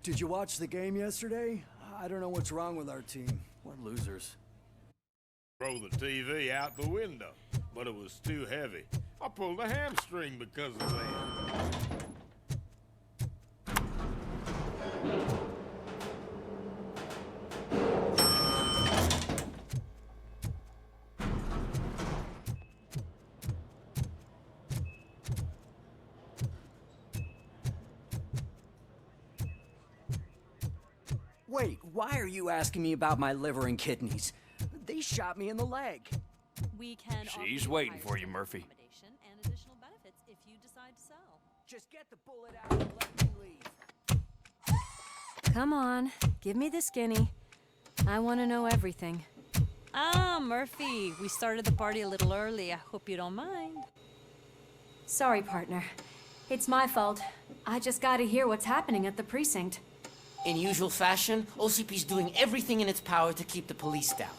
Did you watch the game yesterday? I don't know what's wrong with our team. We're losers. Throw the TV out the window, but it was too heavy. I pulled a hamstring because of that. Wait, why are you asking me about my liver and kidneys? They shot me in the leg. We can She's waiting for you, Murphy. And additional benefits if you decide to sell. Just get the bullet out and let me leave. Come on, give me the skinny. I want to know everything. Ah, Murphy, we started the party a little early. I hope you don't mind. Sorry, partner. It's my fault. I just gotta hear what's happening at the precinct. In usual fashion, OCP's doing everything in its power to keep the police down.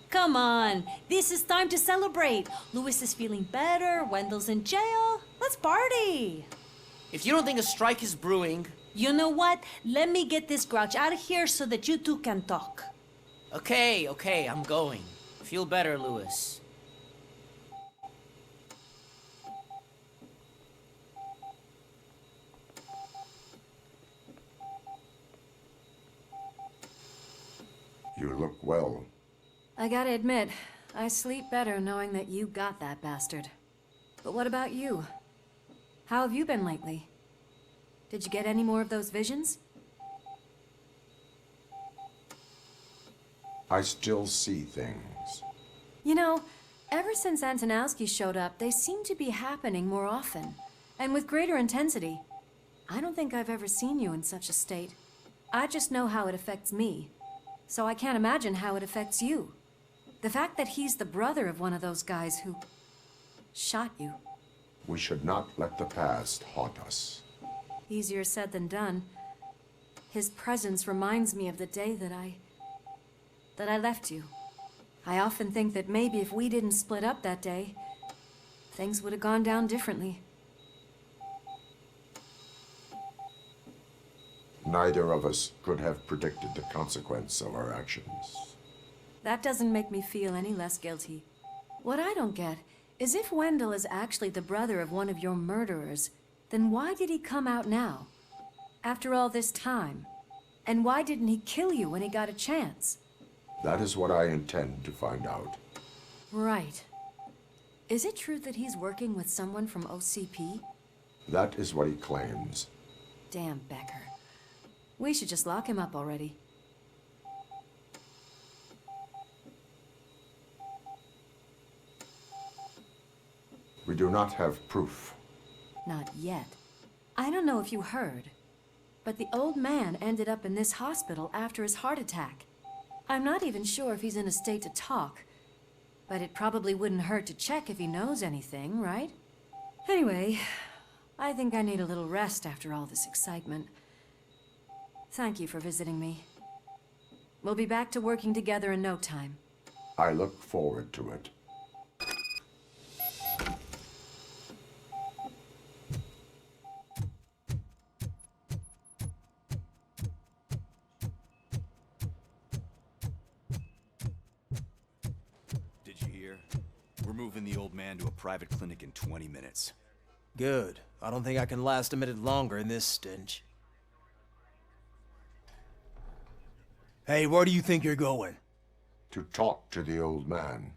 Come on, this is time to celebrate. Louis is feeling better, Wendell's in jail. Let's party. If you don't think a strike is brewing... You know what? Let me get this grouch out of here so that you two can talk. Okay, I'm going. Feel better, Louis. You look well. I gotta admit, I sleep better knowing that you got that bastard. But what about you? How have you been lately? Did you get any more of those visions? I still see things. You know, ever since Antonowski showed up, they seem to be happening more often, and with greater intensity. I don't think I've ever seen you in such a state. I just know how it affects me, so I can't imagine how it affects you. The fact that he's the brother of one of those guys who shot you. We should not let the past haunt us. Easier said than done. His presence reminds me of the day that I left you. I often think that maybe if we didn't split up that day, things would have gone down differently. Neither of us could have predicted the consequence of our actions. That doesn't make me feel any less guilty. What I don't get is if Wendell is actually the brother of one of your murderers, then why did he come out now? After all this time? And why didn't he kill you when he got a chance? That is what I intend to find out. Right. Is it true that he's working with someone from OCP? That is what he claims. Damn Becker. We should just lock him up already. We do not have proof. Not yet. I don't know if you heard, but the old man ended up in this hospital after his heart attack. I'm not even sure if he's in a state to talk, but it probably wouldn't hurt to check if he knows anything, right? Anyway, I think I need a little rest after all this excitement. Thank you for visiting me. We'll be back to working together in no time. I look forward to it. Did you hear? We're moving the old man to a private clinic in 20 minutes. Good. I don't think I can last a minute longer in this stench. Hey, where do you think you're going? To talk to the old man.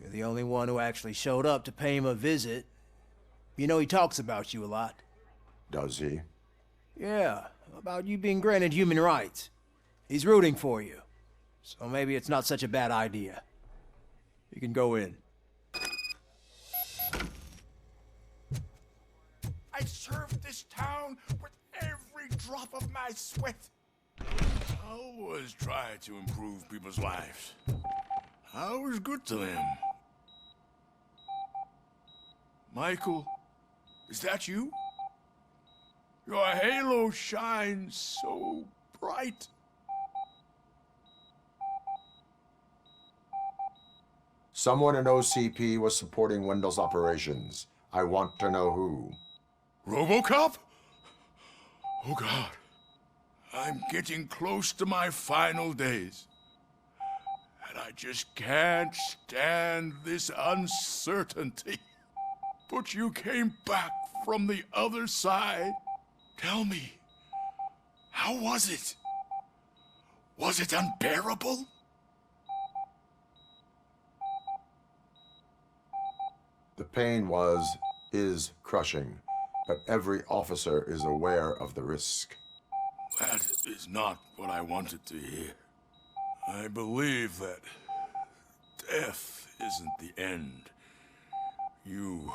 You're the only one who actually showed up to pay him a visit. You know he talks about you a lot. Does he? Yeah, about you being granted human rights. He's rooting for you. So maybe it's not such a bad idea. You can go in. I served this town with every drop of my sweat. I always try to improve people's lives. I was good to them. Michael, is that you? Your halo shines so bright. Someone in OCP was supporting Wendell's operations. I want to know who. Robocop? Oh God, I'm getting close to my final days. And I just can't stand this uncertainty. But you came back from the other side. Tell me, how was it? Was it unbearable? The pain is crushing, but every officer is aware of the risk. That is not what I wanted to hear. I believe that death isn't the end. You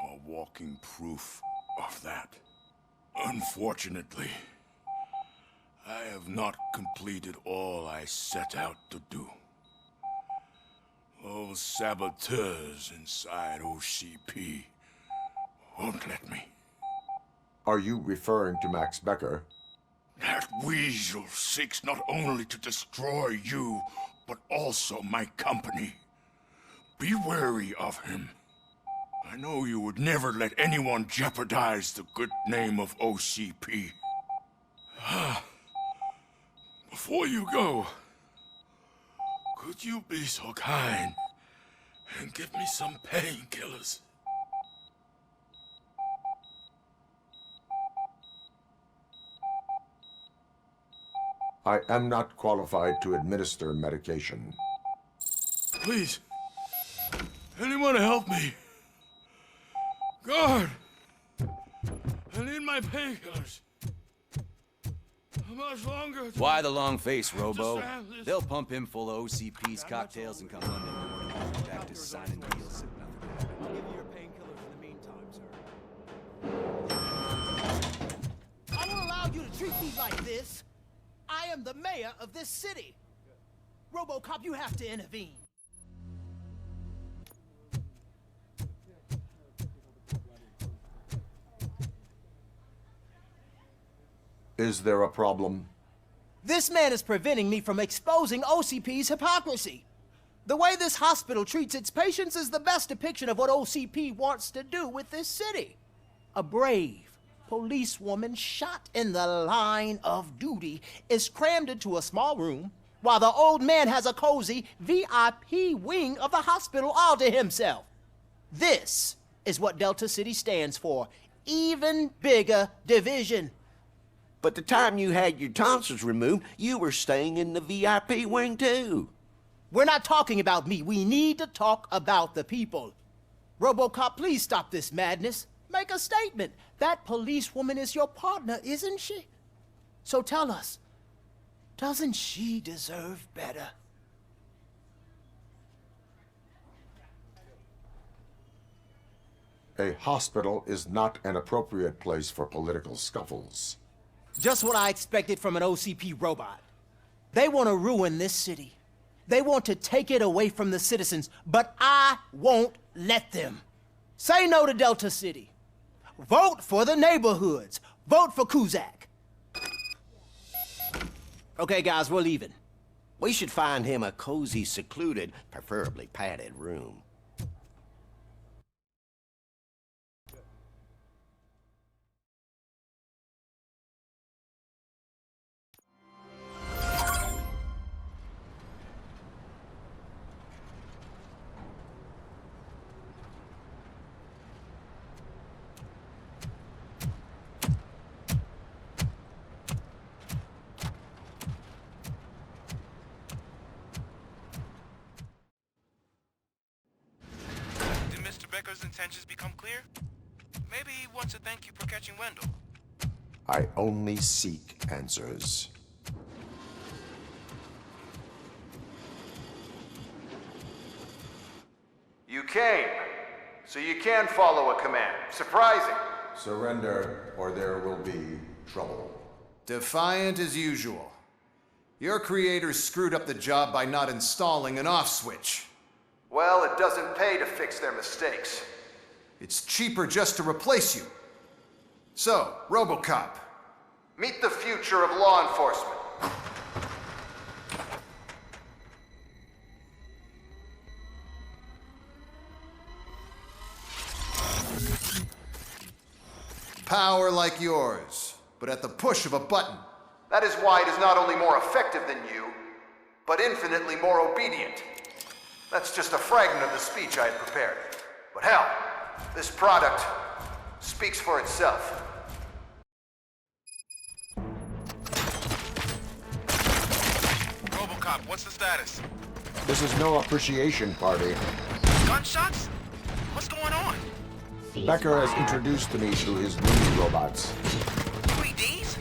are walking proof of that. Unfortunately, I have not completed all I set out to do. Those saboteurs inside OCP won't let me. Are you referring to Max Becker? That weasel seeks not only to destroy you, but also my company. Be wary of him. I know you would never let anyone jeopardize the good name of OCP. Before you go, could you be so kind and give me some painkillers? I am not qualified to administer medication. Please, anyone help me? Guard! I need my painkillers. How much longer? Why the long face, Robo? Just have this- They'll pump him full of OCP's cocktails and come Monday morning. He's back to signing deals. If nothing happened. I'll give you your painkillers in the meantime, sir. I won't allow you to treat me like this. I am the mayor of this city. Robocop, you have to intervene. Is there a problem? This man is preventing me from exposing OCP's hypocrisy. The way this hospital treats its patients is the best depiction of what OCP wants to do with this city. A brave policewoman shot in the line of duty is crammed into a small room while the old man has a cozy VIP wing of the hospital all to himself. This is what Delta City stands for. Even bigger division. But the time you had your tonsils removed, you were staying in the VIP wing too. We're not talking about me. We need to talk about the people. Robocop, please stop this madness. Make a statement. That policewoman is your partner, isn't she? So tell us, doesn't she deserve better? A hospital is not an appropriate place for political scuffles. Just what I expected from an OCP robot. They want to ruin this city. They want to take it away from the citizens, but I won't let them. Say no to Delta City. Vote for the neighborhoods. Vote for Kuzak. Okay, guys, we're leaving. We should find him a cozy, secluded, preferably padded room. Becker's intentions become clear? Maybe he wants to thank you for catching Wendell. I only seek answers. You came, so you can follow a command. Surprising. Surrender, or there will be trouble. Defiant as usual. Your creators screwed up the job by not installing an off switch. Well, it doesn't pay to fix their mistakes. It's cheaper just to replace you. So, Robocop, meet the future of law enforcement. Power like yours, but at the push of a button. That is why it is not only more effective than you, but infinitely more obedient. That's just a fragment of the speech I had prepared. But hell, this product speaks for itself. Robocop, what's the status? This is no appreciation party. Gunshots? What's going on? Becker has introduced to me to his new robots. UEDs?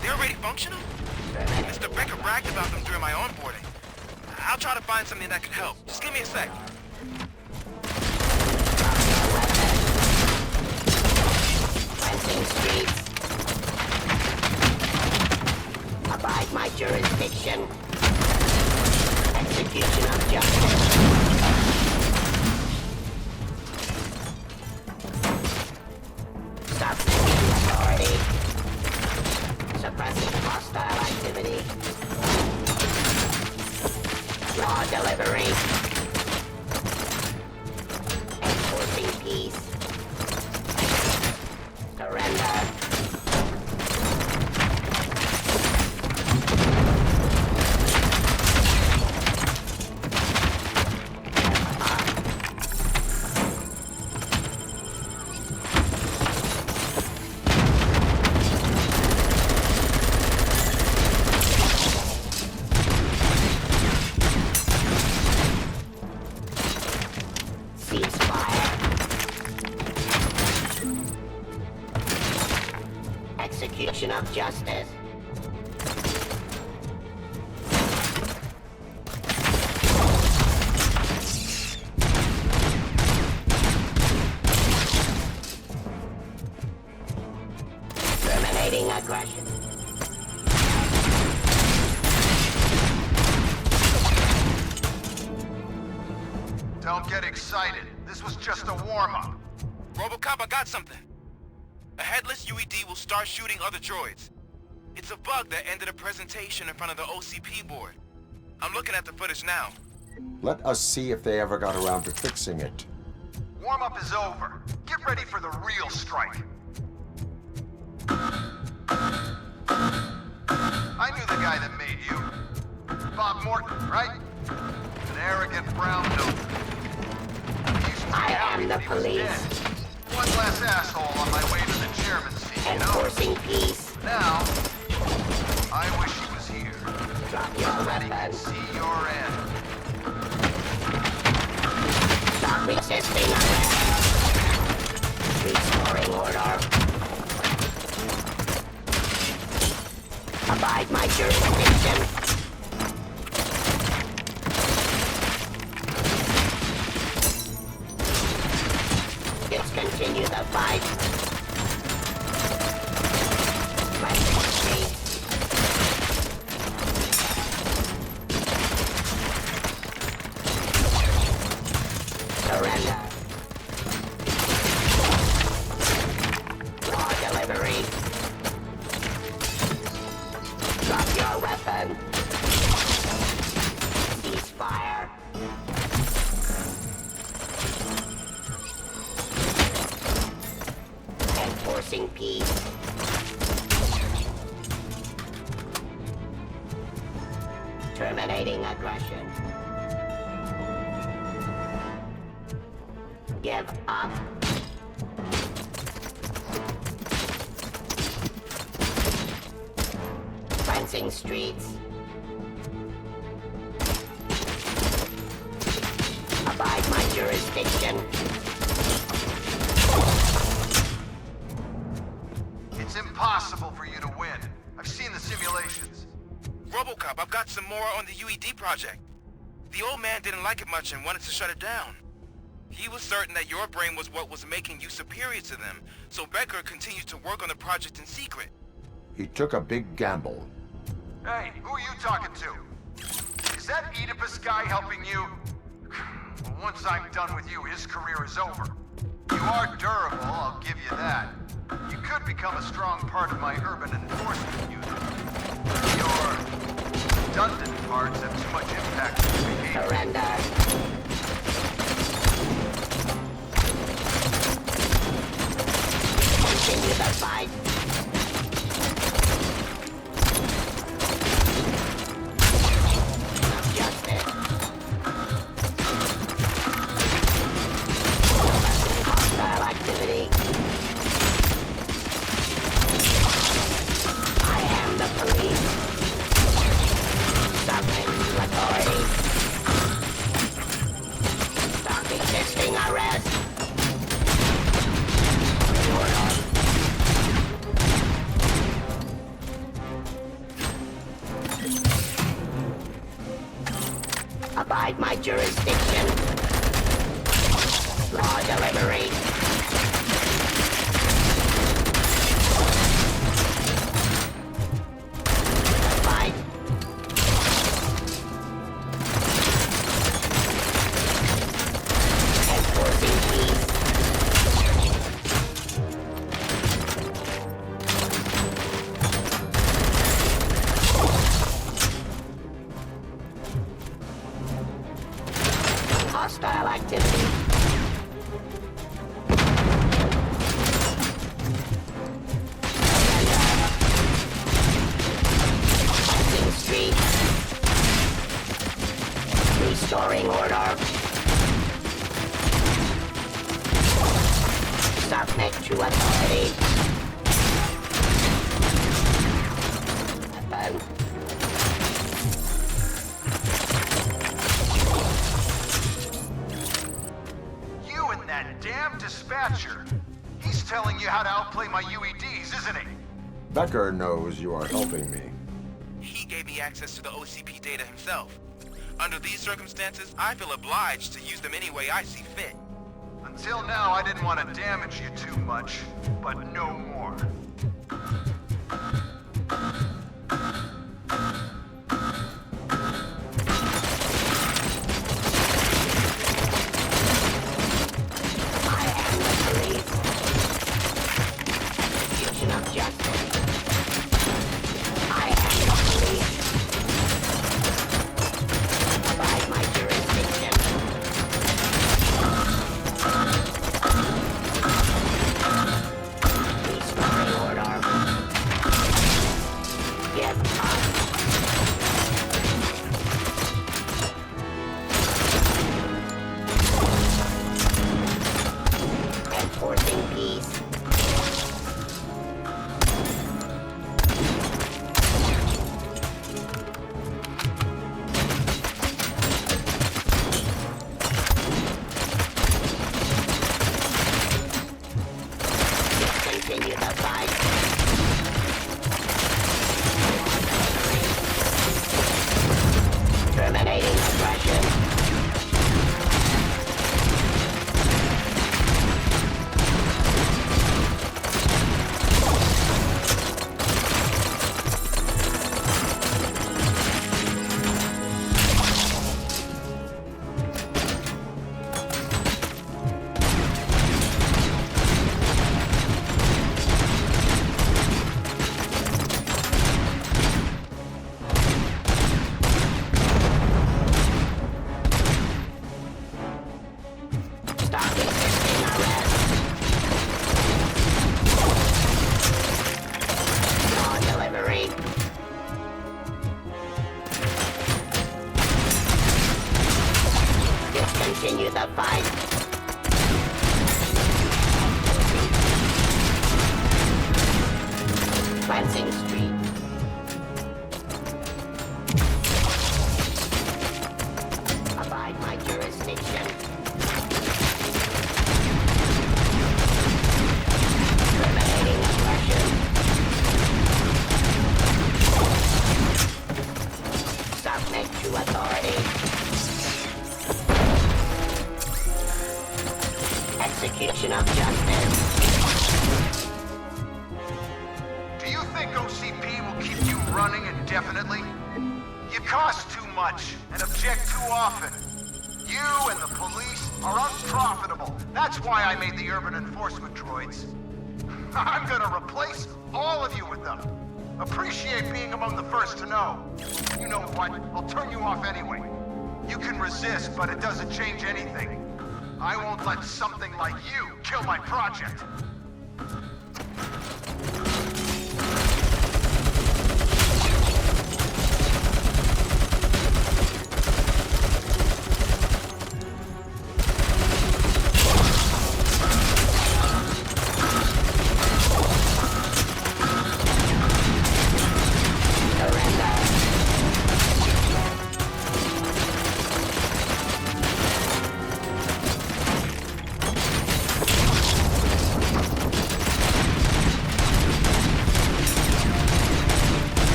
They're already functional? Mr. Becker bragged about them during my onboarding. I'll try to find something that could help. Just give me a sec. Fencing streets. Abide my jurisdiction. Execution of justice. Substituting authority. Suppressing hostile activity. Law delivery. Enforcing peace. Surrender. Execution of justice. Terminating aggression. Don't get excited. This was just a warm-up. Robocop, I got something. A headless UED will start shooting other droids. It's a bug that ended a presentation in front of the OCP board. I'm looking at the footage now. Let us see if they ever got around to fixing it. Warm-up is over. Get ready for the real strike. I knew the guy that made you. Bob Morton, right? An arrogant brown note. I am the police. One less asshole on my way to the chairman's seat, you know? Enforcing peace. Now, I wish he was here. Drop your That he weapon. can see your end. Stop resisting arrest. Restoring order. Abide my jurisdiction. Let's continue the fight. Fencing streets. Surrender. Law delivery. Drop your weapon. Ceasefire. Enforcing peace. Terminating aggression. Give up. Fencing streets. Abide my jurisdiction. It's impossible for you to win. I've seen the simulations. Robocop, I've got some more on the UED project. The old man didn't like it much and wanted to shut it down. He was certain that your brain was what was making you superior to them, so Becker continued to work on the project in secret. He took a big gamble. Hey, who are you talking to? Is that Oedipus guy helping you? Well, once I'm done with you, his career is over. You are durable, I'll give you that. You could become a strong part of my urban enforcement unit. Your redundant parts have too much impact on your behavior. Surrender. Continue the fight. Abide my jurisdiction. Law delivery. Fight. Enforcing peace. Hostile activity. Passing street. Restoring order. Submit to authority. Weapon. You and that damn dispatcher. He's telling you how to outplay my UEDs, isn't he? Becker knows you are helping me. He gave me access to the OCP data himself. Under these circumstances, I feel obliged to use them any way I see fit. Until now, I didn't want to damage you too much, but no more. I am the police. Execution of justice. I am the police. Abide my jurisdiction. Restoring order. Give up. Enforcing peace. Continue the fight. Terminating aggression. Stop resisting arrest. Law delivery. Discontinue the fight. Cleansing street. Abide my jurisdiction. Terminating aggression. Submit to authority. Execution of justice. Do you think OCP will keep you running indefinitely? You cost too much and object too often. You and the police are unprofitable. That's why I made the urban enforcement droids. I'm gonna replace all of you with them. Appreciate being among the first to know. You know what? I'll turn you off anyway. You can resist, but it doesn't change anything. I won't let something like you kill my project.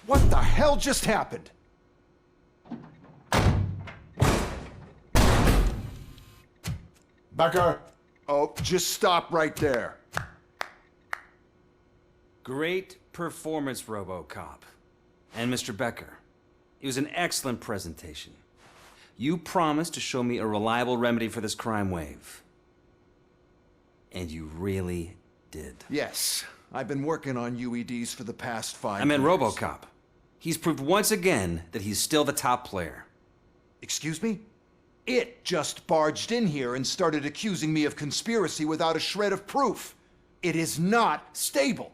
What the hell just happened? Becker! Oh, just stop right there. Great performance, Robocop. And Mr. Becker, it was an excellent presentation. You promised to show me a reliable remedy for this crime wave. And you really did. Yes, I've been working on UEDs for the past 5 years. I meant Robocop. He's proved once again that he's still the top player. Excuse me? It just barged in here and started accusing me of conspiracy without a shred of proof. It is not stable.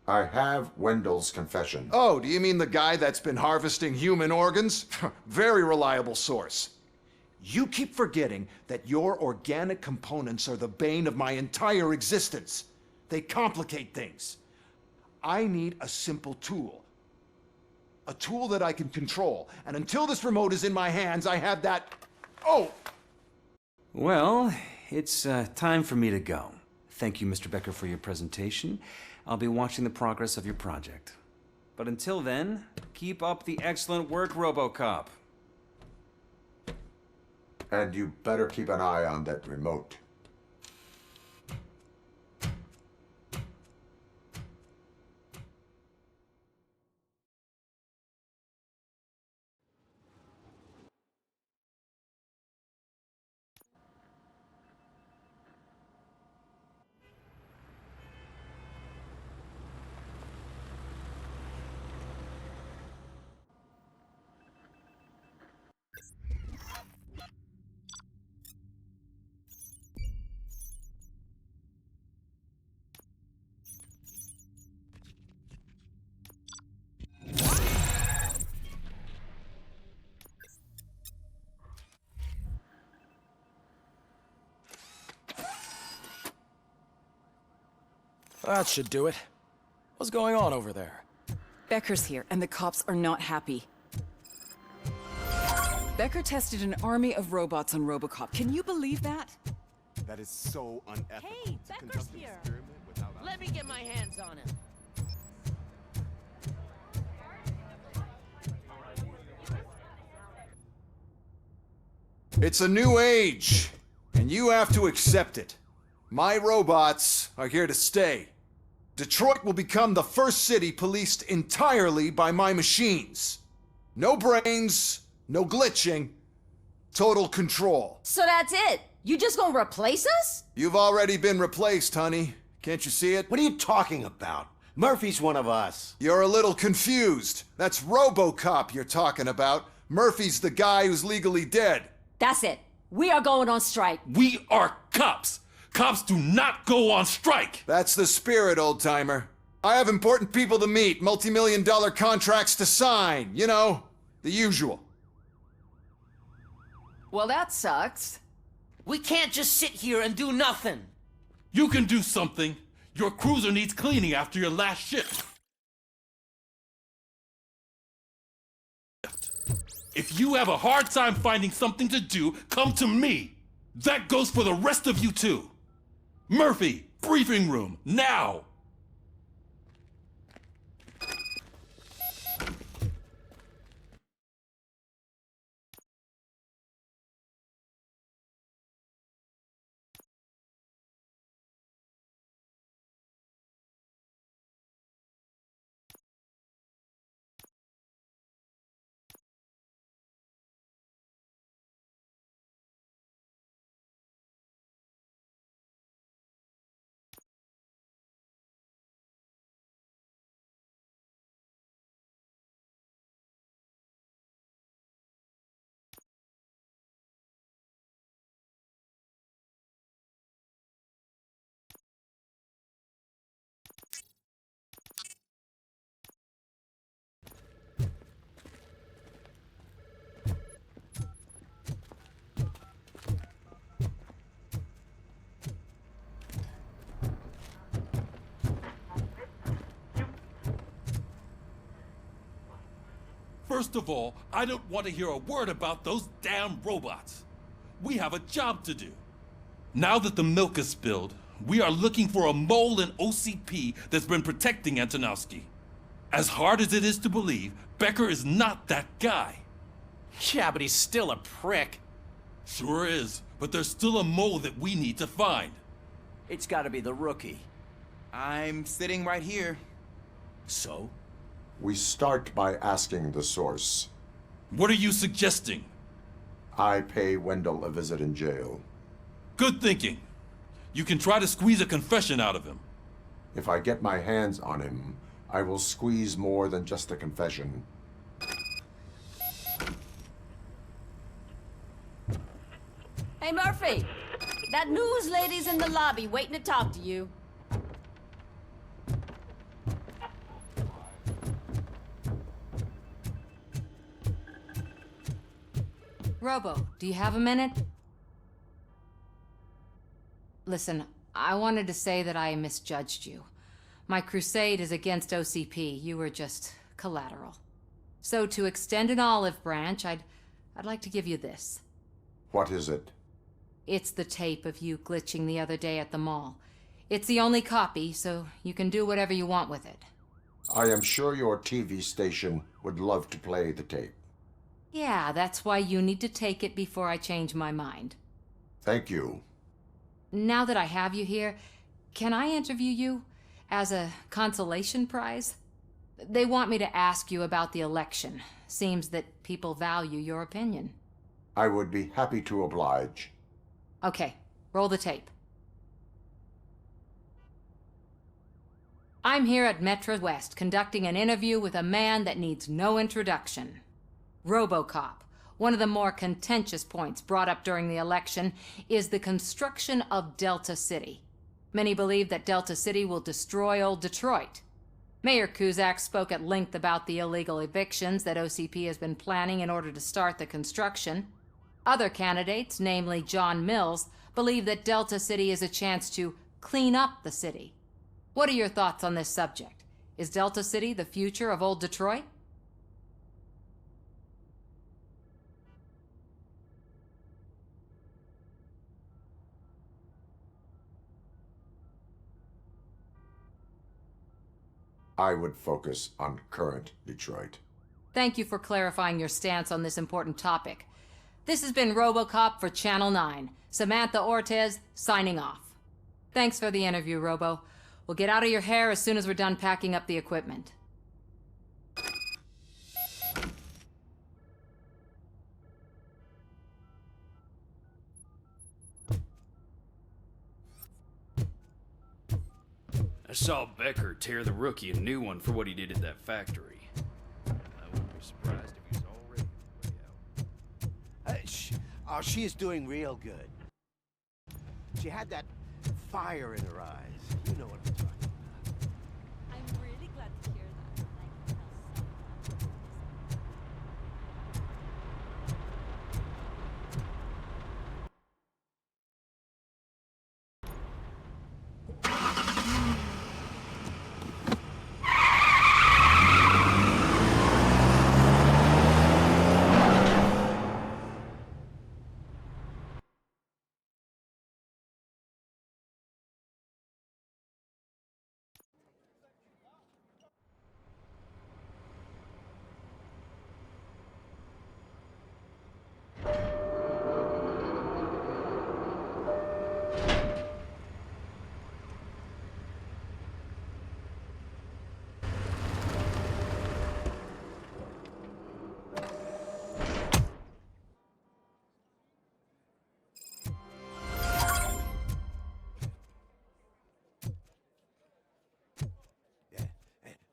I have Wendell's confession. Oh, do you mean the guy that's been harvesting human organs? Very reliable source. You keep forgetting that your organic components are the bane of my entire existence. They complicate things. I need a simple tool. A tool that I can control. And until this remote is in my hands, I have that... Oh! Well, it's time for me to go. Thank you, Mr. Becker, for your presentation. I'll be watching the progress of your project. But until then, keep up the excellent work, Robocop. And you better keep an eye on that remote. That should do it. What's going on over there? Becker's here, and the cops are not happy. Becker tested an army of robots on Robocop. Can you believe that? That is so unethical. Hey, Becker's here. Let me get my hands on him. It's a new age, and you have to accept it. My robots are here to stay. Detroit will become the first city policed entirely by my machines. No brains, no glitching, total control. So that's it? You just gonna replace us? You've already been replaced, honey. Can't you see it? What are you talking about? Murphy's one of us. You're a little confused. That's Robocop you're talking about. Murphy's the guy who's legally dead. That's it. We are going on strike. We are cops. Cops do not go on strike. That's the spirit, old-timer. I have important people to meet, multi-million-dollar contracts to sign. You know, the usual. Well, that sucks. We can't just sit here and do nothing. You can do something. Your cruiser needs cleaning after your last shift. If you have a hard time finding something to do, come to me. That goes for the rest of you too. Murphy, briefing room, now! First of all, I don't want to hear a word about those damn robots. We have a job to do. Now that the milk is spilled, we are looking for a mole in OCP that's been protecting Antonowski. As hard as it is to believe, Becker is not that guy. Yeah, but he's still a prick. Sure is, but there's still a mole that we need to find. It's gotta be the rookie. I'm sitting right here. So? We start by asking the source. What are you suggesting? I pay Wendell a visit in jail. Good thinking. You can try to squeeze a confession out of him. If I get my hands on him, I will squeeze more than just a confession. Hey, Murphy. That news lady's in the lobby waiting to talk to you. Robo, do you have a minute? Listen, I wanted to say that I misjudged you. My crusade is against OCP. You were just collateral. So to extend an olive branch, I'd like to give you this. What is it? It's the tape of you glitching the other day at the mall. It's the only copy, so you can do whatever you want with it. I am sure your TV station would love to play the tape. Yeah, that's why you need to take it before I change my mind. Thank you. Now that I have you here, can I interview you as a consolation prize? They want me to ask you about the election. Seems that people value your opinion. I would be happy to oblige. Okay, roll the tape. I'm here at Metro West conducting an interview with a man that needs no introduction. Robocop. One of the more contentious points brought up during the election is the construction of Delta City. Many believe that Delta City will destroy old Detroit. Mayor Cusack spoke at length about the illegal evictions that OCP has been planning in order to start the construction. Other candidates, namely John Mills, believe that Delta City is a chance to clean up the city. What are your thoughts on this subject? Is Delta City the future of old Detroit? I would focus on current Detroit. Thank you for clarifying your stance on this important topic. This has been Robocop for Channel 9. Samantha Ortez, signing off. Thanks for the interview, Robo. We'll get out of your hair as soon as we're done packing up the equipment. I saw Becker tear the rookie a new one for what he did at that factory. I wouldn't be surprised if he's already Oh, she is doing real good. She had that fire in her eyes. You know what I'm talking about. I'm really glad to hear that.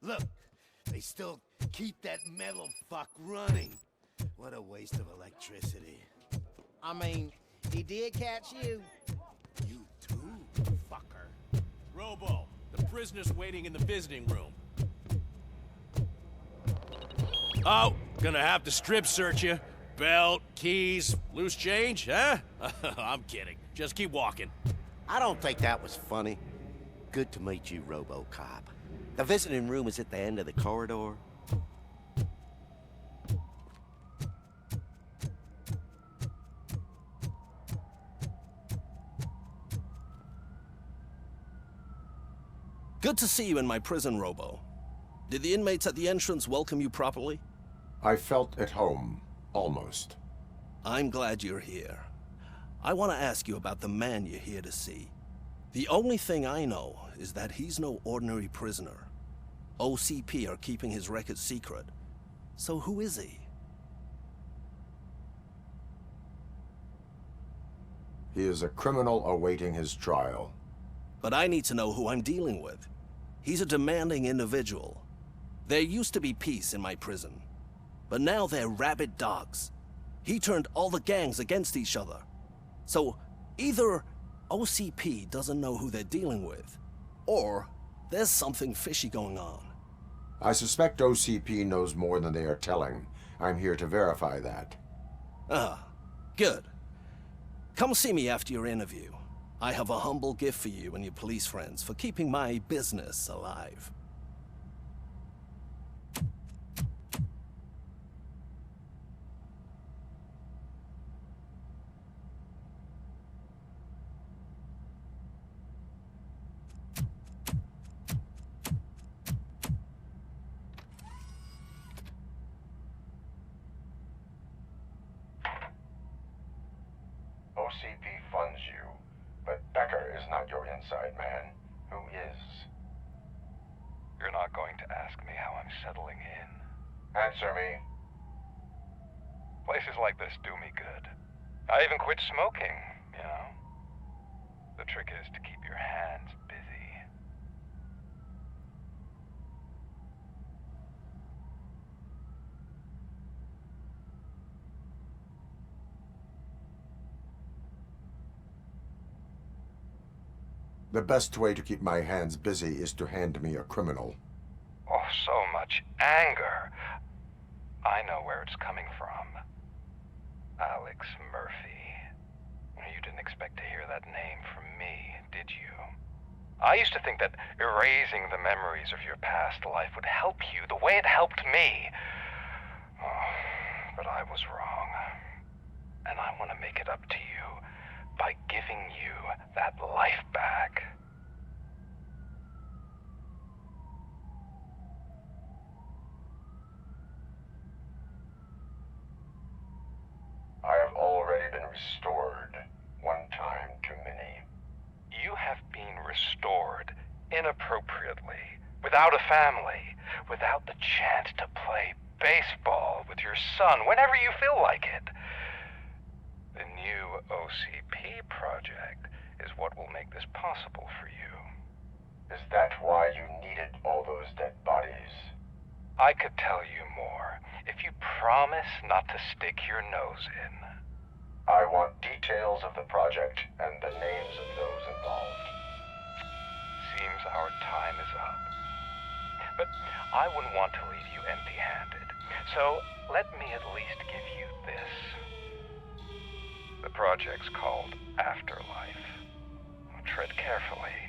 Look, they still keep that metal fuck running. What a waste of electricity. I mean, he did catch you. You too, fucker. Robo, the prisoner's waiting in the visiting room. Oh, gonna have to strip search you. Belt, keys, loose change, huh? I'm kidding. Just keep walking. I don't think that was funny. Good to meet you, Robocop. The visiting room is at the end of the corridor. Good to see you in my prison, Robo. Did the inmates at the entrance welcome you properly? I felt at home, almost. I'm glad you're here. I want to ask you about the man you're here to see. The only thing I know is that he's no ordinary prisoner. OCP are keeping his record secret. So who is he? He is a criminal awaiting his trial. But I need to know who I'm dealing with. He's a demanding individual. There used to be peace in my prison, but now they're rabid dogs. He turned all the gangs against each other. So either OCP doesn't know who they're dealing with, or there's something fishy going on. I suspect OCP knows more than they are telling. I'm here to verify that. Ah, good. Come see me after your interview. I have a humble gift for you and your police friends for keeping my business alive. OCP funds you, but Becker is not your inside man. Who is? You're not going to ask me how I'm settling in. Answer me. Places like this do me good. I even quit smoking, you know. The trick is to keep your hands busy. The best way to keep my hands busy is to hand me a criminal. Oh, so much anger. I know where it's coming from. Alex Murphy. You didn't expect to hear that name from me, did you? I used to think that erasing the memories of your past life would help you the way it helped me. Oh, but I was wrong. And I want to make it up to you by giving you that life back. I have already been restored. One time too many. You have been restored inappropriately, without a family, without the chance to play baseball with your son whenever you feel like it. The new OCP project is what will make this possible for you. Is that why you needed all those dead bodies? I could tell you more if you promise not to stick your nose in. I want details of the project and the names of those involved. Seems our time is up. But I wouldn't want to leave you empty-handed. So let me at least give you this. The project's called Afterlife. Tread carefully.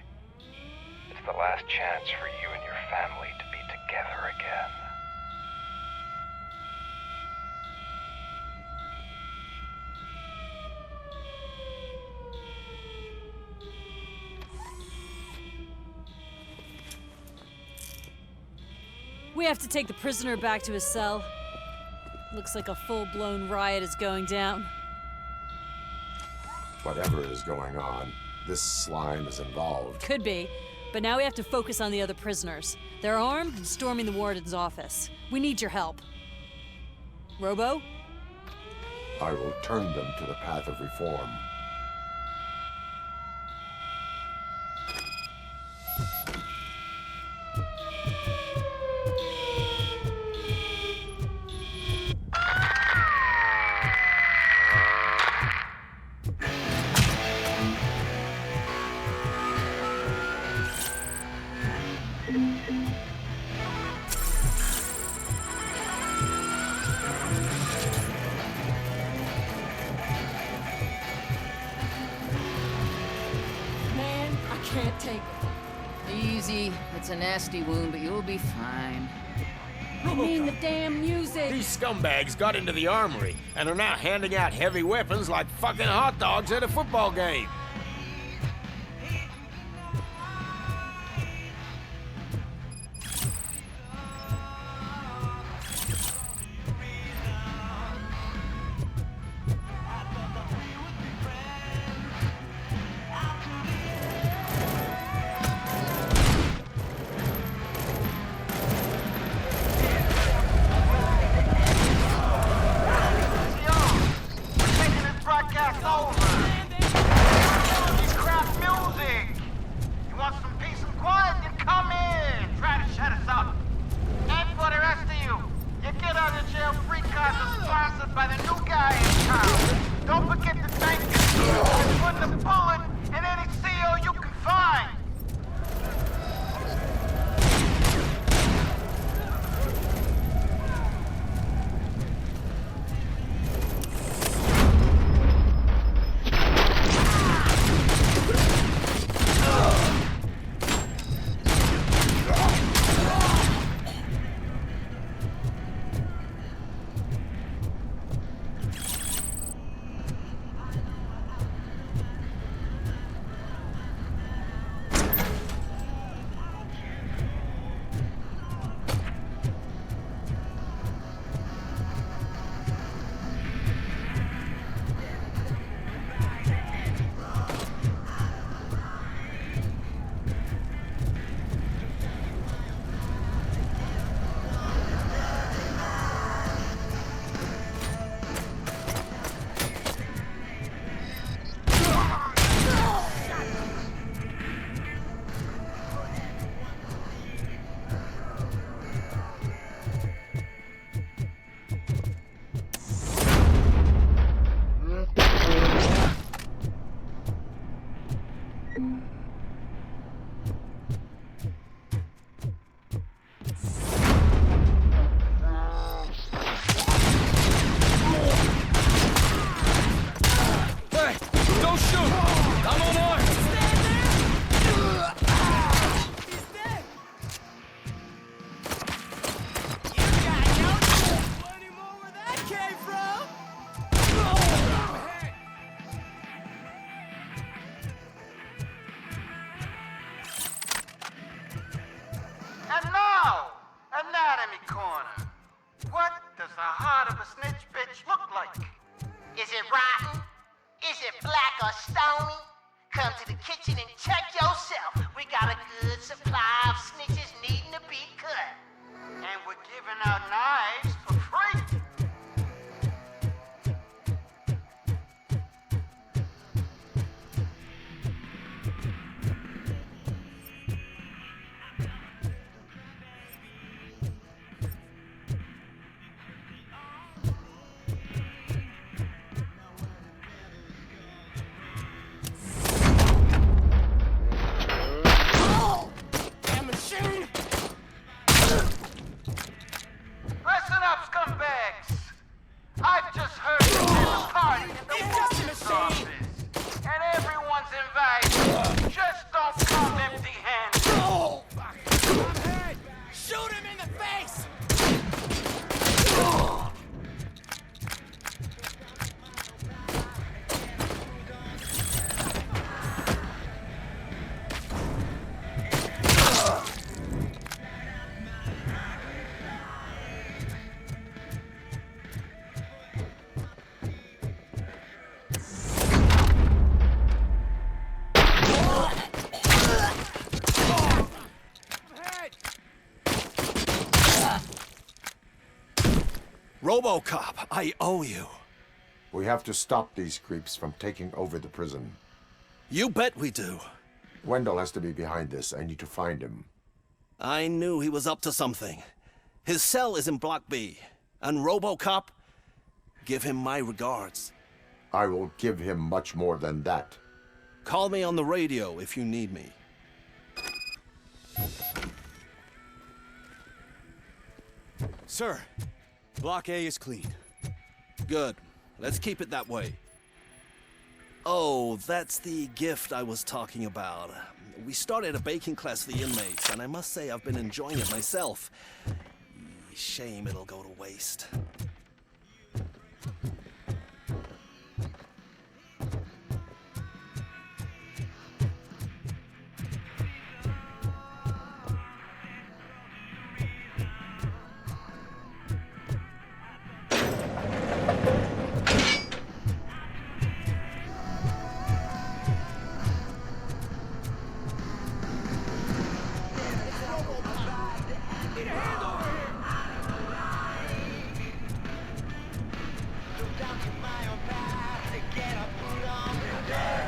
It's the last chance for you and your family to be together again. We have to take the prisoner back to his cell. Looks like a full-blown riot is going down. Whatever is going on, this slime is involved. Could be, but now we have to focus on the other prisoners. They're armed and storming the warden's office. We need your help. Robo? I will turn them to the path of reform. Can't take it. Easy. It's a nasty wound, but you'll be fine. I mean the damn music. These scumbags got into the armory and are now handing out heavy weapons like fucking hot dogs at a football game. good supply of snitches needing to be cut. And we're giving out knives for free. Listen up, scumbags! I've just heard there's a party in the warden's office, and everyone's invited. Just don't come empty-handed. I'm hurt! Shoot him in the face! Robocop, I owe you. We have to stop these creeps from taking over the prison. You bet we do. Wendell has to be behind this. I need to find him. I knew he was up to something. His cell is in Block B. And Robocop, give him my regards. I will give him much more than that. Call me on the radio if you need me. Sir, Block A is clean. Good. Let's keep it that way. Oh, that's the gift I was talking about. We started a baking class for the inmates, and I must say I've been enjoying it myself. Shame it'll go to waste.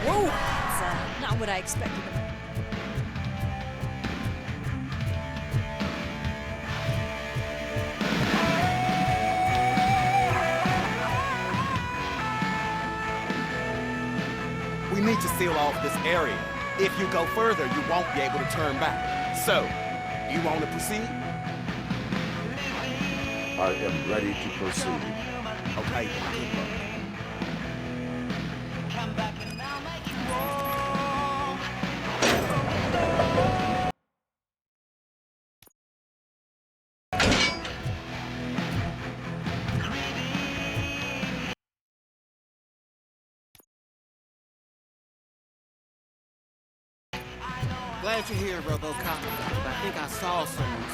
Whoa! That's not what I expected. We need to seal off this area. If you go further, you won't be able to turn back. So, you want to proceed? I am ready to proceed. Okay. Glad you're here, Robocop. I think I saw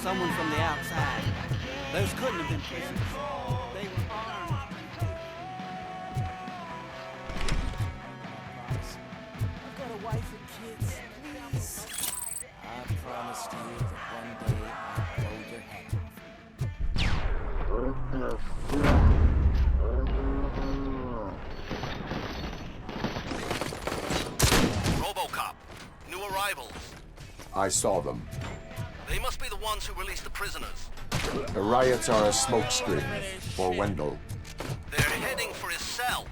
someone from the outside. Those couldn't have been prisoners. They were armed. I've got a wife and kids. Please. I promised you that one day I'd blow your head off. Robocop. New arrivals. I saw them. They must be the ones who released the prisoners. The riots are a smokescreen for Wendell. They're heading for his cell.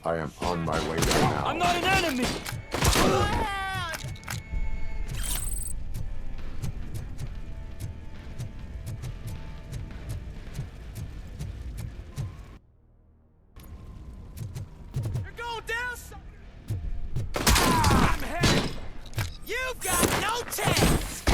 I am on my way there now. I'm not an enemy! You're going down, son! I'm headed! You've got no chance!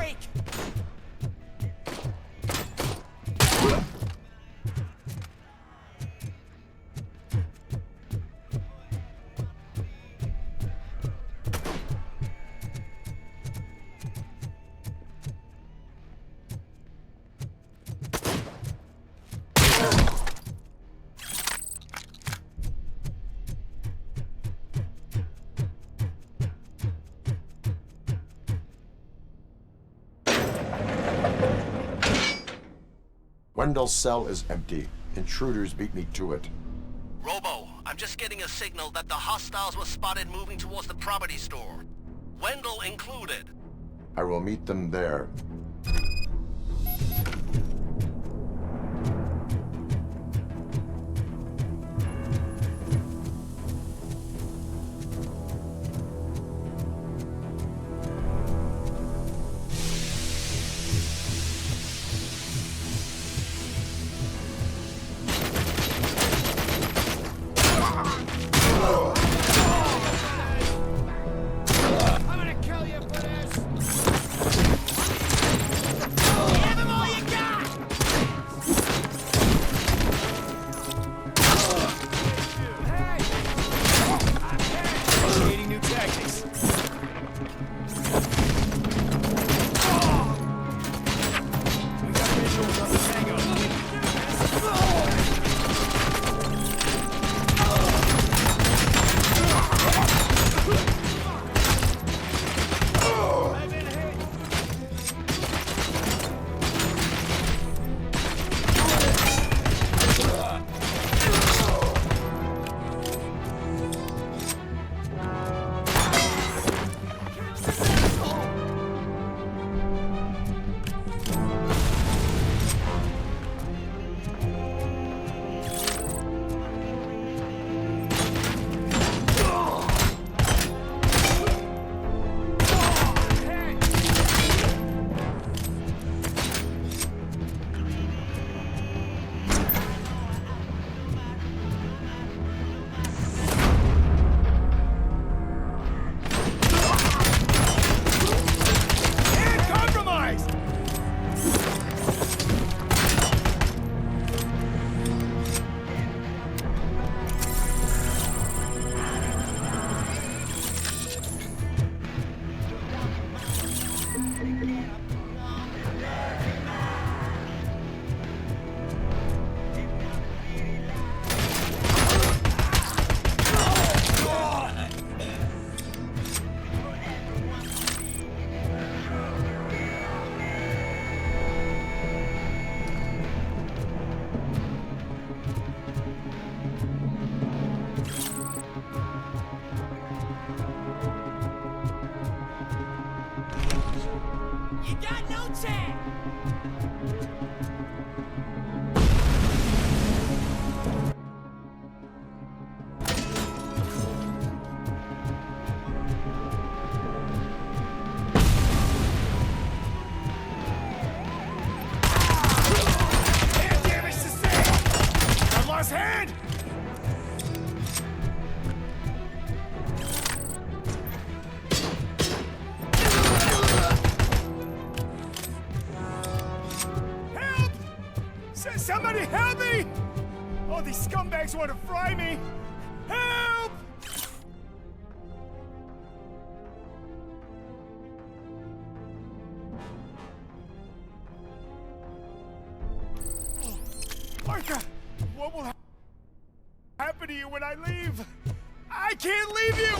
break! Wendell's cell is empty. Intruders beat me to it. Robo, I'm just getting a signal that the hostiles were spotted moving towards the property store. Wendell included. I will meet them there. Somebody help me! Oh, these scumbags want to fry me! Help! Oh, Martha, what will happen to you when I leave? I can't leave you!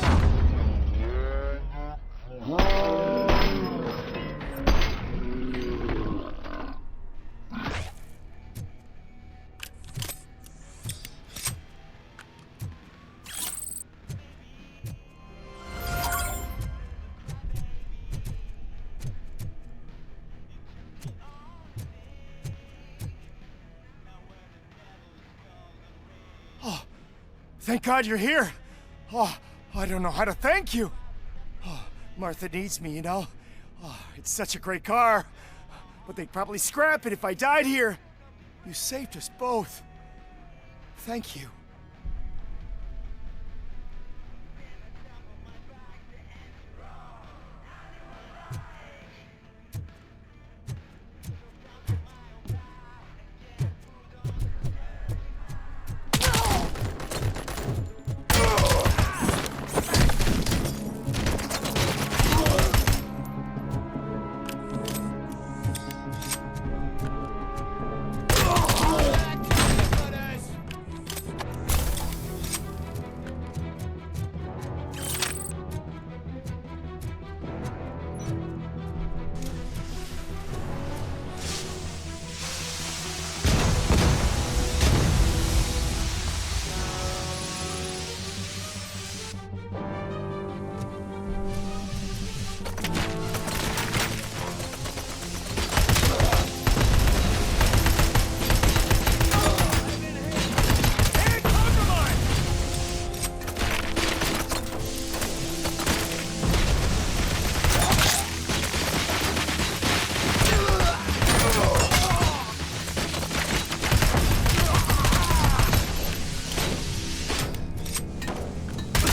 Thank God you're here. Oh, I don't know how to thank you. Oh, Martha needs me, you know. Oh, it's such a great car. But they'd probably scrap it if I died here. You saved us both. Thank you.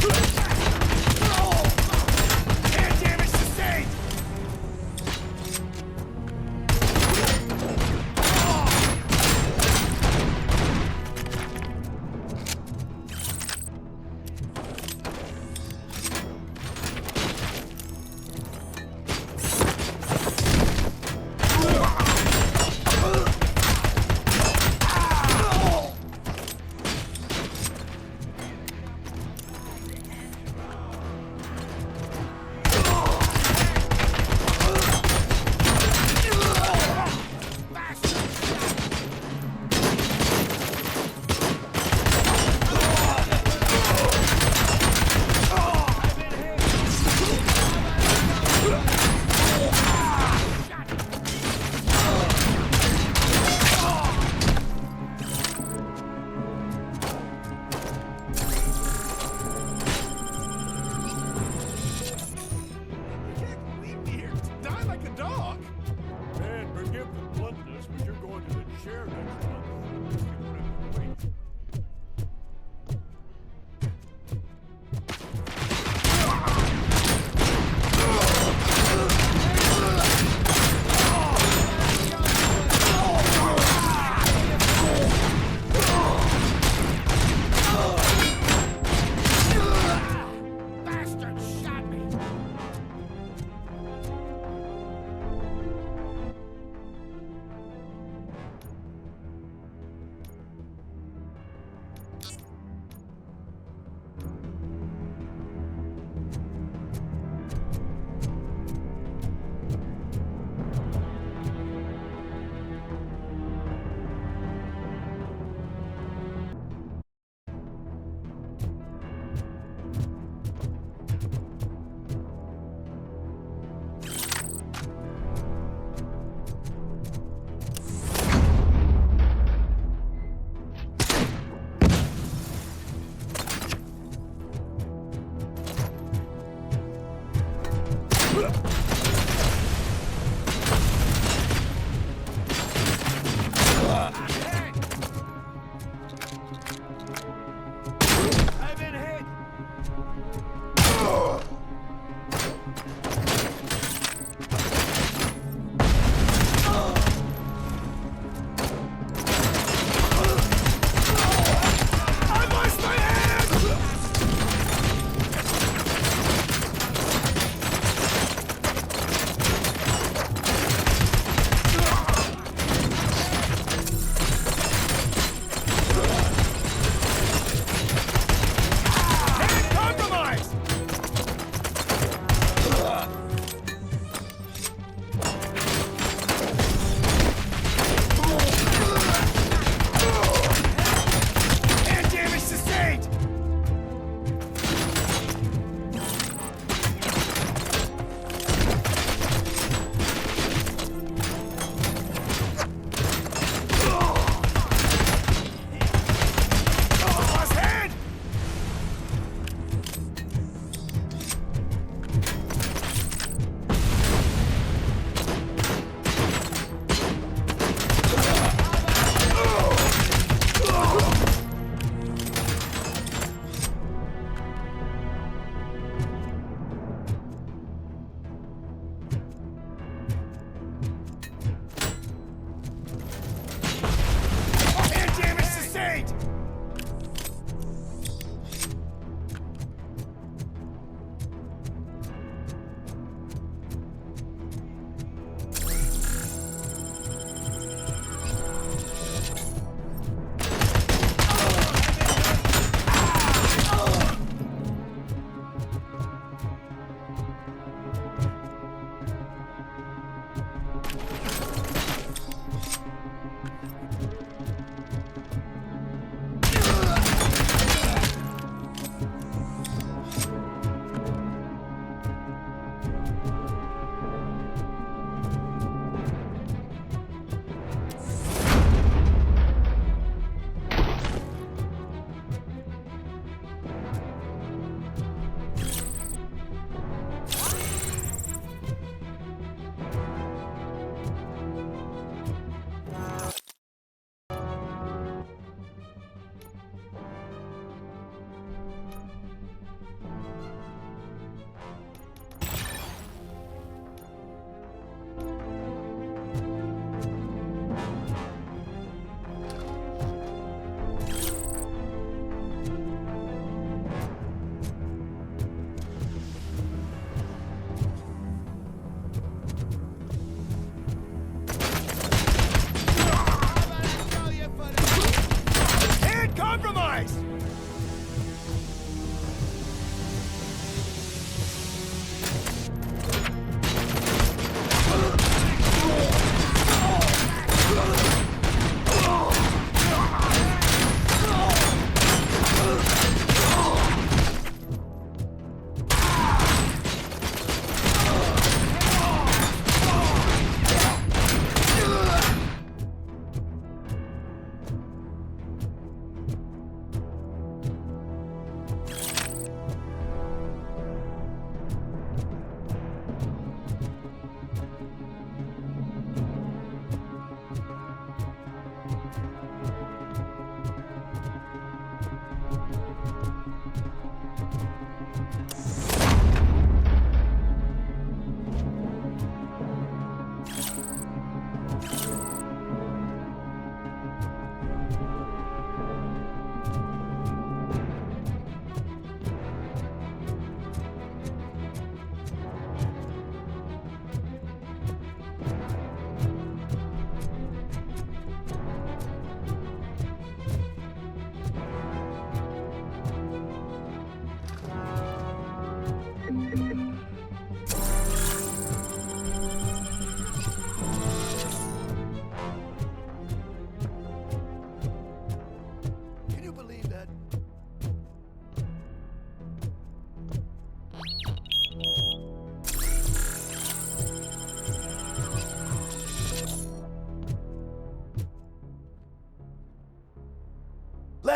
Air damage sustained!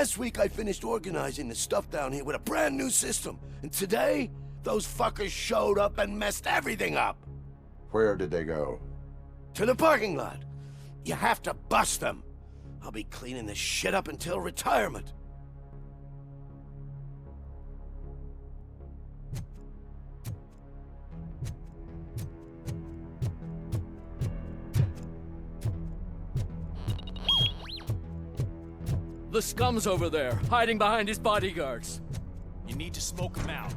Last week I finished organizing the stuff down here with a brand new system. And today, those fuckers showed up and messed everything up. Where did they go? To the parking lot. You have to bust them. I'll be cleaning this shit up until retirement. The scum's over there, hiding behind his bodyguards. You need to smoke him out.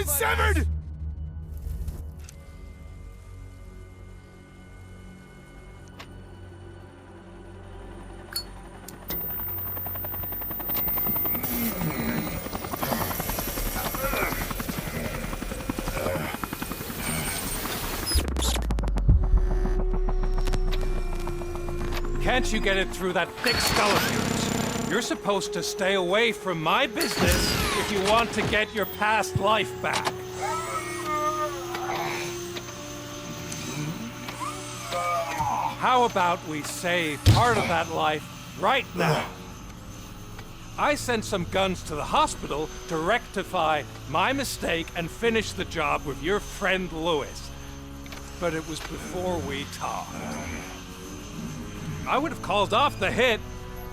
Severed! Can't you get it through that thick skull of yours? You're supposed to stay away from my business if you want to get your past life back. How about we save part of that life right now? I sent some guns to the hospital to rectify my mistake and finish the job with your friend Lewis. But it was before we talked. I would have called off the hit,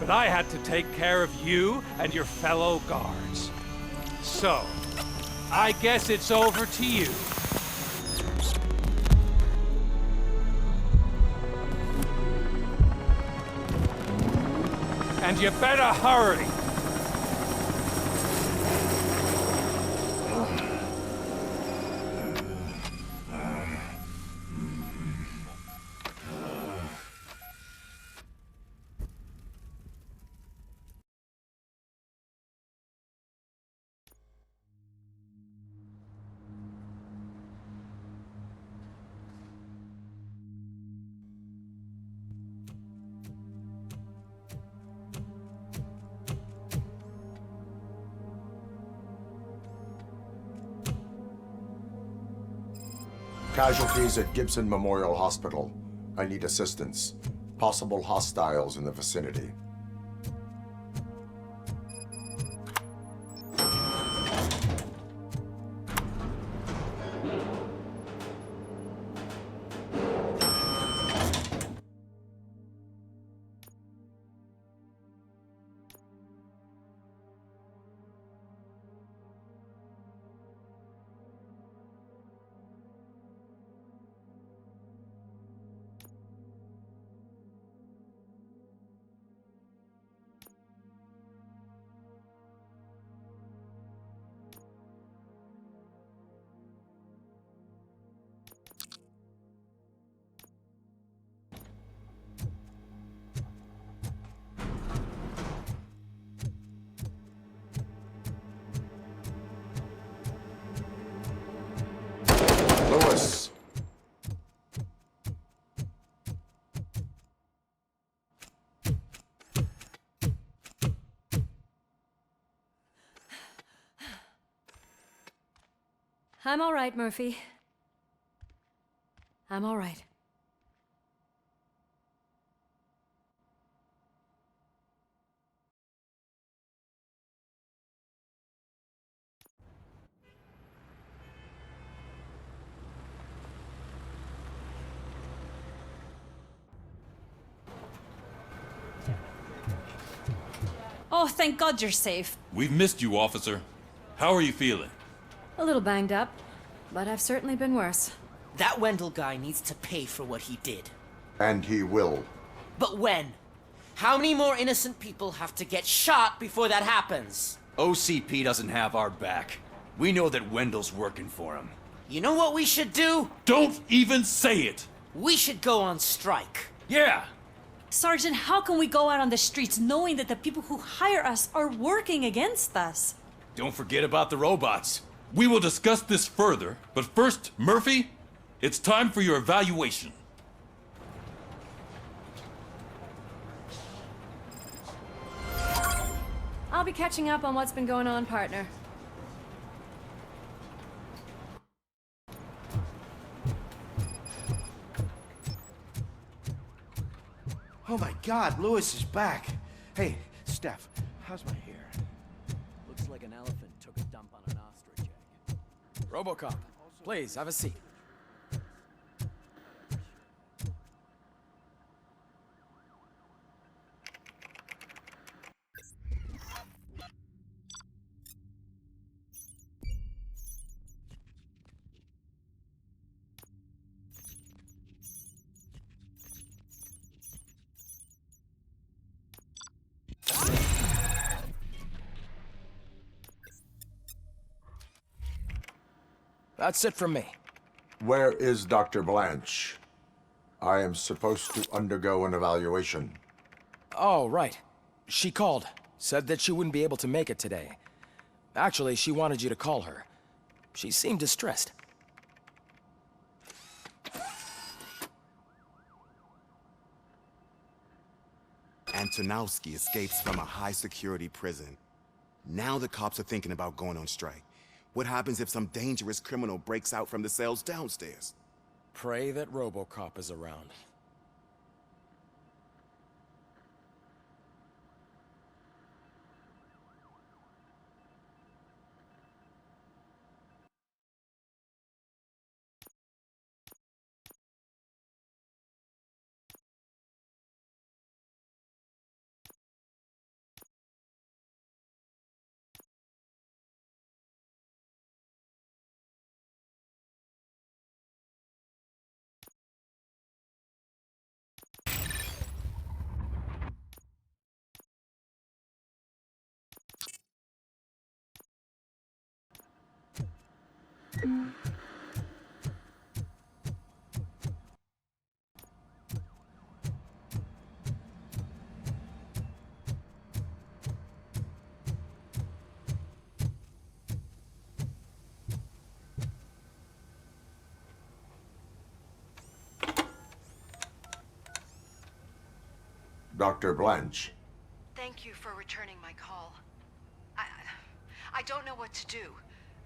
but I had to take care of you and your fellow guards. So, I guess it's over to you. And you better hurry. Casualties at Gibson Memorial Hospital. I need assistance. Possible hostiles in the vicinity. I'm all right, Murphy. I'm all right. Oh, thank God you're safe. We've missed you, officer. How are you feeling? A little banged up, but I've certainly been worse. That Wendell guy needs to pay for what he did. And he will. But when? How many more innocent people have to get shot before that happens? OCP doesn't have our back. We know that Wendell's working for him. You know what we should do? Don't even say it! We should go on strike. Yeah! Sergeant, how can we go out on the streets knowing that the people who hire us are working against us? Don't forget about the robots. We will discuss this further, but first, Murphy, it's time for your evaluation. I'll be catching up on what's been going on, partner. Oh my God, Lewis is back. Hey, Steph, how's my hair? Looks like an elephant took a dump on an ostrich egg. Robocop, please, have a seat. That's it from me. Where is Dr. Blanche? I am supposed to undergo an evaluation. Oh, right. She called. Said that she wouldn't be able to make it today. Actually, she wanted you to call her. She seemed distressed. Antonowski escapes from a high-security prison. Now the cops are thinking about going on strike. What happens if some dangerous criminal breaks out from the cells downstairs? Pray that Robocop is around. Dr. Blanche. Thank you for returning my call. I don't know what to do,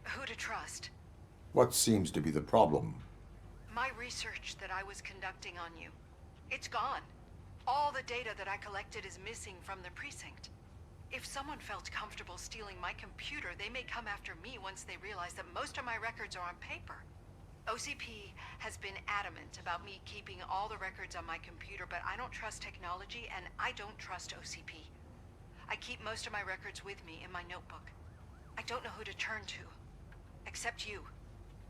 who to trust. What seems to be the problem? My research that I was conducting on you, it's gone. All the data that I collected is missing from the precinct. If someone felt comfortable stealing my computer, they may come after me once they realize that most of my records are on paper. OCP has been adamant about me keeping all the records on my computer, but I don't trust technology and I don't trust OCP. I keep most of my records with me in my notebook. I don't know who to turn to, except you.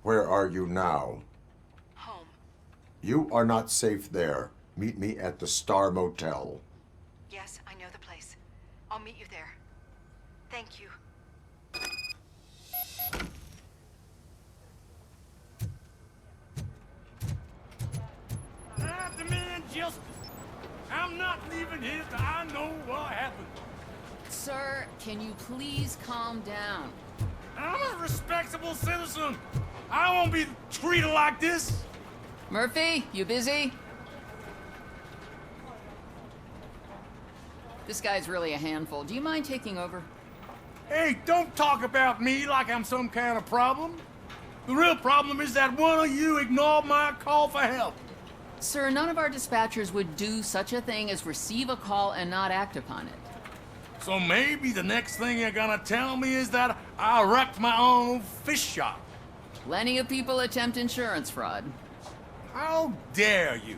Where are you now? Home. You are not safe there. Meet me at the Star Motel. Yes, I know the place. I'll meet you there. Thank you. I demand justice. I'm not leaving here till I know what happened. Sir, can you please calm down? I'm a respectable citizen. I won't be treated like this. Murphy, you busy? This guy's really a handful. Do you mind taking over? Hey, don't talk about me like I'm some kind of problem. The real problem is that one of you ignored my call for help. Sir, none of our dispatchers would do such a thing as receive a call and not act upon it. So maybe the next thing you're gonna tell me is that I wrecked my own fish shop. Plenty of people attempt insurance fraud. How dare you?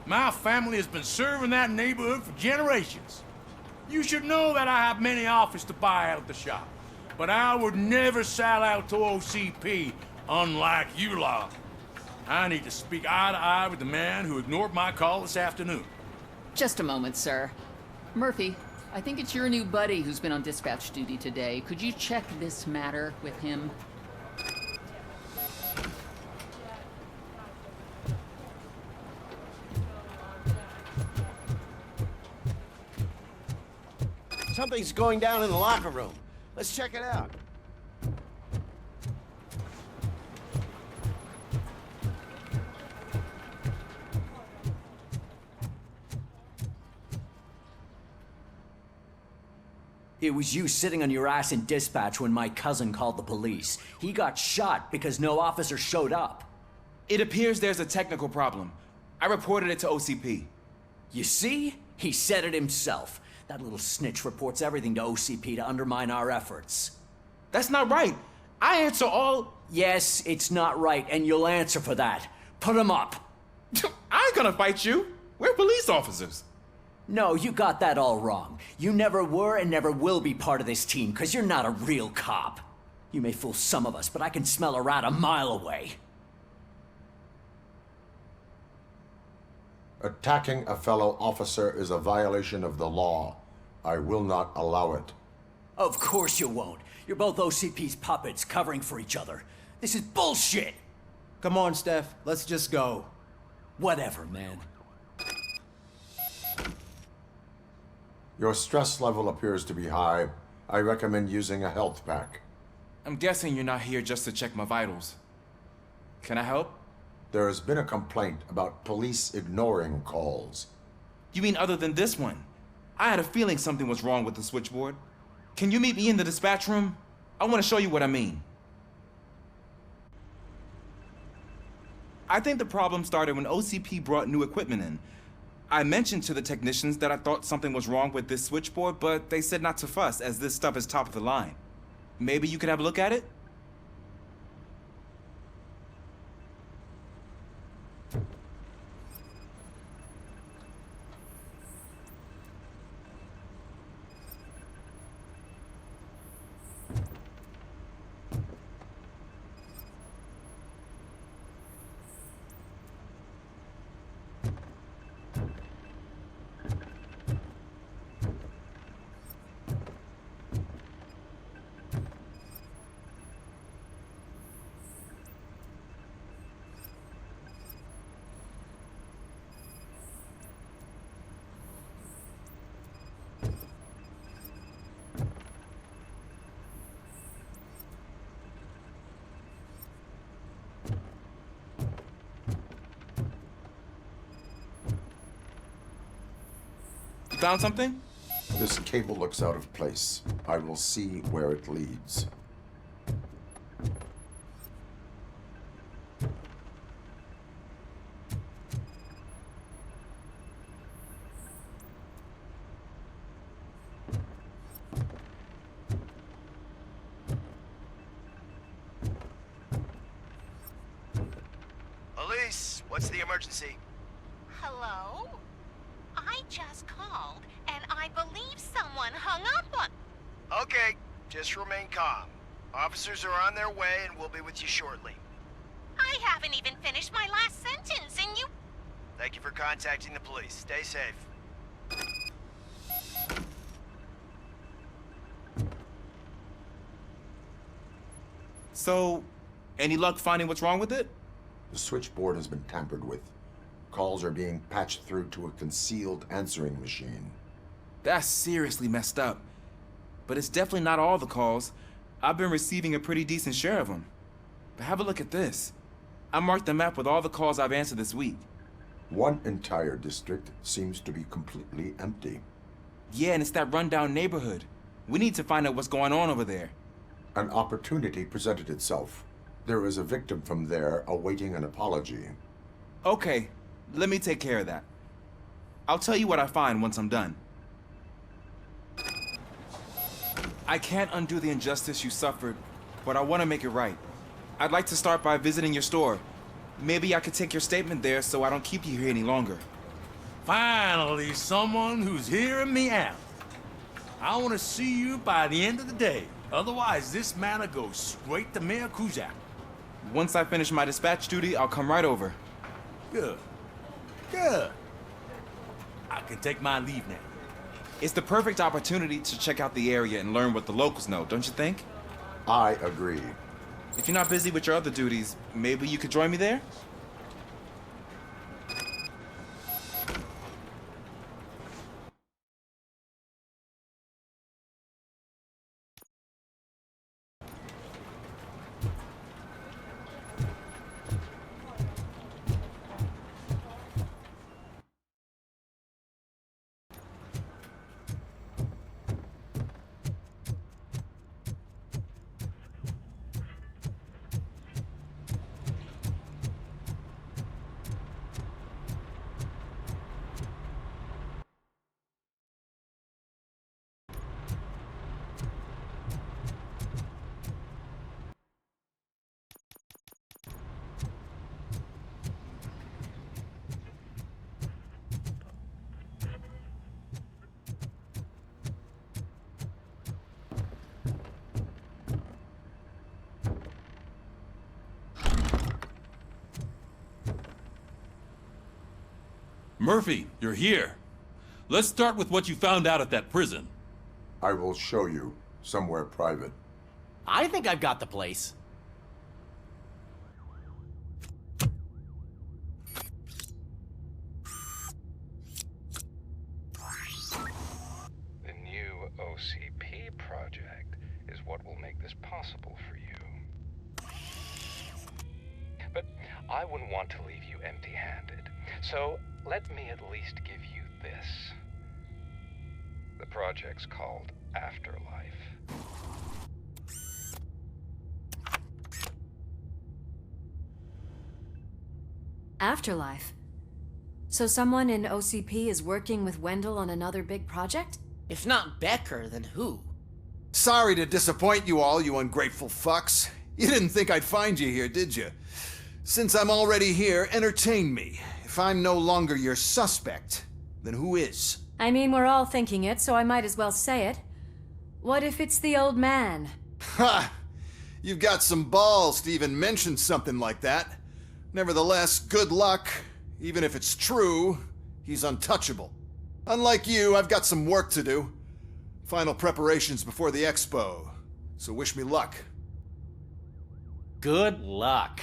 My family has been serving that neighborhood for generations. You should know that I have many offers to buy out the shop. But I would never sell out to OCP, unlike you lot. I need to speak eye to eye with the man who ignored my call this afternoon. Just a moment, sir. Murphy, I think it's your new buddy who's been on dispatch duty today. Could you check this matter with him? Something's going down in the locker room. Let's check it out. It was you sitting on your ass in dispatch when my cousin called the police. He got shot because no officer showed up. It appears there's a technical problem. I reported it to OCP. You see? He said it himself. That little snitch reports everything to OCP to undermine our efforts. That's not right. I answer all... Yes, it's not right, and you'll answer for that. Put him up. I ain't gonna fight you. We're police officers. No, you got that all wrong. You never were and never will be part of this team, because you're not a real cop. You may fool some of us, but I can smell a rat a mile away. Attacking a fellow officer is a violation of the law. I will not allow it. Of course you won't. You're both OCP's puppets covering for each other. This is bullshit! Come on, Steph. Let's just go. Whatever, man. Your stress level appears to be high. I recommend using a health pack. I'm guessing you're not here just to check my vitals. Can I help? There has been a complaint about police ignoring calls. You mean other than this one? I had a feeling something was wrong with the switchboard. Can you meet me in the dispatch room? I want to show you what I mean. I think the problem started when OCP brought new equipment in. I mentioned to the technicians that I thought something was wrong with this switchboard, but they said not to fuss, as this stuff is top of the line. Maybe you could have a look at it? Found something? This cable looks out of place. I will see where it leads. Elise, what's the emergency? Hello? I just called, and I believe someone hung up on... Okay, just remain calm. Officers are on their way and we'll be with you shortly. I haven't even finished my last sentence, and you... Thank you for contacting the police. Stay safe. So, any luck finding what's wrong with it? The switchboard has been tampered with. Calls are being patched through to a concealed answering machine. That's seriously messed up. But it's definitely not all the calls. I've been receiving a pretty decent share of them. But have a look at this. I marked the map with all the calls I've answered this week. One entire district seems to be completely empty. Yeah, and it's that rundown neighborhood. We need to find out what's going on over there. An opportunity presented itself. There is a victim from there awaiting an apology. Okay, let me take care of that. I'll tell you what I find once I'm done. I can't undo the injustice you suffered, but I want to make it right. I'd like to start by visiting your store. Maybe I could take your statement there so I don't keep you here any longer. Finally, someone who's hearing me out. I want to see you by the end of the day. Otherwise, this matter goes straight to Mayor Kuzak. Once I finish my dispatch duty, I'll come right over. Good. Good. I can take my leave now. It's the perfect opportunity to check out the area and learn what the locals know, don't you think? I agree. If you're not busy with your other duties, maybe you could join me there? Murphy, you're here. Let's start with what you found out at that prison. I will show you somewhere private. I think I've got the place. The new OCP project is what will make this possible for you. But I wouldn't want to leave you empty-handed. So let me at least give you this. The project's called Afterlife. Afterlife? So someone in OCP is working with Wendell on another big project? If not Becker, then who? Sorry to disappoint you all, you ungrateful fucks. You didn't think I'd find you here, did you? Since I'm already here, entertain me. If I'm no longer your suspect, then who is? I mean, we're all thinking it, so I might as well say it. What if it's the old man? Ha! You've got some balls to even mention something like that. Nevertheless, good luck. Even if it's true, he's untouchable. Unlike you, I've got some work to do. Final preparations before the expo. So wish me luck. Good luck.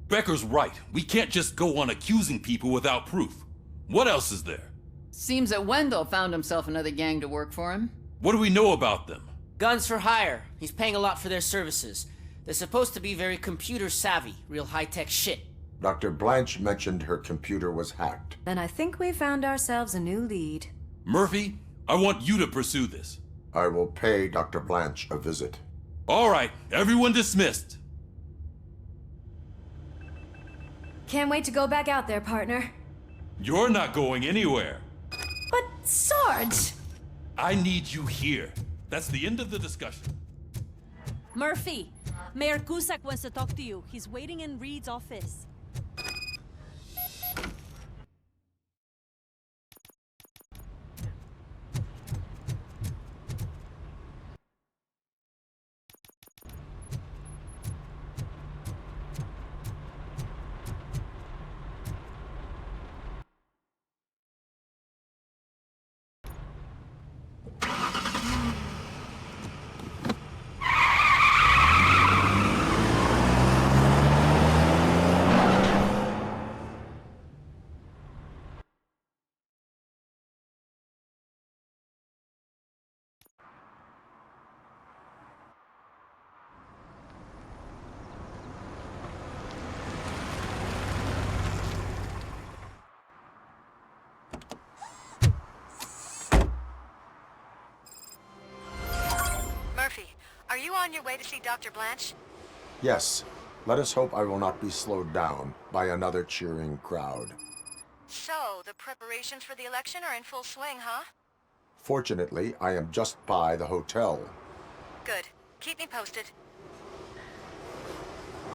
Becker's right. We can't just go on accusing people without proof. What else is there? Seems that Wendell found himself another gang to work for him. What do we know about them? Guns for hire. He's paying a lot for their services. They're supposed to be very computer savvy, real high-tech shit. Dr. Blanche mentioned her computer was hacked. Then I think we found ourselves a new lead. Murphy, I want you to pursue this. I will pay Dr. Blanche a visit. All right, everyone dismissed. Can't wait to go back out there, partner. You're not going anywhere. But, Sarge! I need you here. That's the end of the discussion. Murphy, Mayor Cusack wants to talk to you. He's waiting in Reed's office. Murphy, are you on your way to see Dr. Blanche? Yes, let us hope I will not be slowed down by another cheering crowd. So, the preparations for the election are in full swing, huh? Fortunately, I am just by the hotel. Good. Keep me posted.